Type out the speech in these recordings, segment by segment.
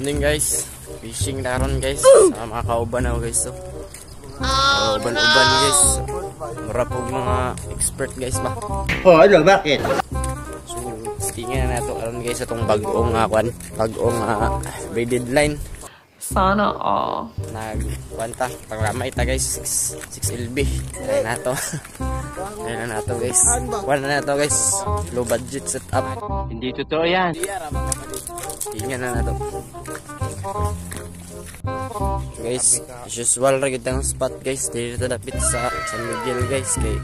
Morning guys, fishing na ron guys. Sa mga kauban ako guys. So, uban-uban guys. Marapog mga expert guys ba. Oh, ano, bakit? So, stingin na nato karon guys itong bagong braided line. Sana all. Nagkwanta, pangramay ita guys, 6 LB. Kaya na to. Kaya na to guys. Kuha na to guys. Low budget setup. Hindi totoo yan. Tingnan na to. Guys, as usual ra gid ang spot guys. Dito dapit sa San Miguel guys kay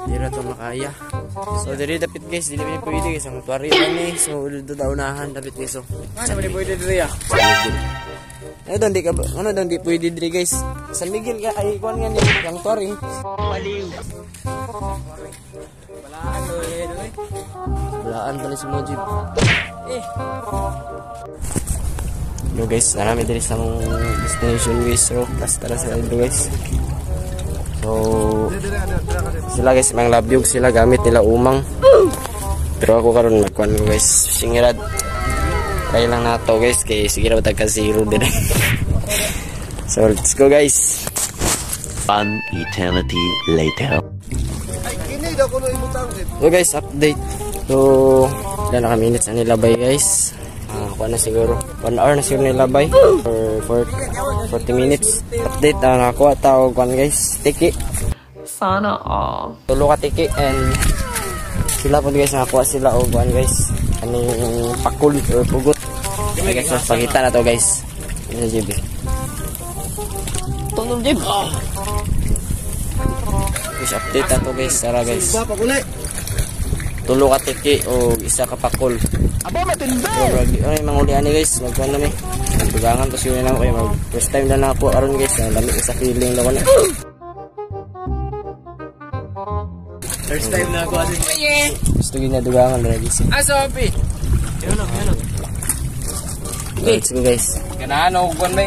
dira to makaya. So diri dapit guys, dili ni pwede guys ang tuwari ni. So dito daunahan dapit guys. So ano ni pwede diri ya? Ano doon di pwede diri guys. San Miguel ka ay kuan nga ni ang tuwari. Baliw. Walaan pala si Mojib. Yo guys, narami diri sa mong destination guys. So tara sa dito guys. So sila guys, mang labyog sila gamit nila umang. Pero ako karon magkuan ko guys, fishing rod. Try lang nato guys, kay sige ra tagka zero din. So let's go guys. An eternity later. So guys, update. So ilan na ka minutes na nilabay guys. Kuha na siguro 1 hour na siguro nilabay for 40 minutes. Update na nakuha tao kuan guys, tiki. Sana all. Tulo ka tiki and sila po guys nakakuha sila o kuan guys. Kaning pakul or pugot. Okay guys, so pakita na to guys. Ito JB. Tungtong JB. Guys, update na to guys. Tara guys. Tulo ka tiki o isa ka pakul. Aba matindi. Ay mangulian ni guys, magkuan na mi. Tugangan to siya na ko first time na nako aron guys, lami sa feeling daw na. First time na ako asin. Gusto gina dugangan na guys. Aso api. Yan. Let's go guys. Kanano kuan ba?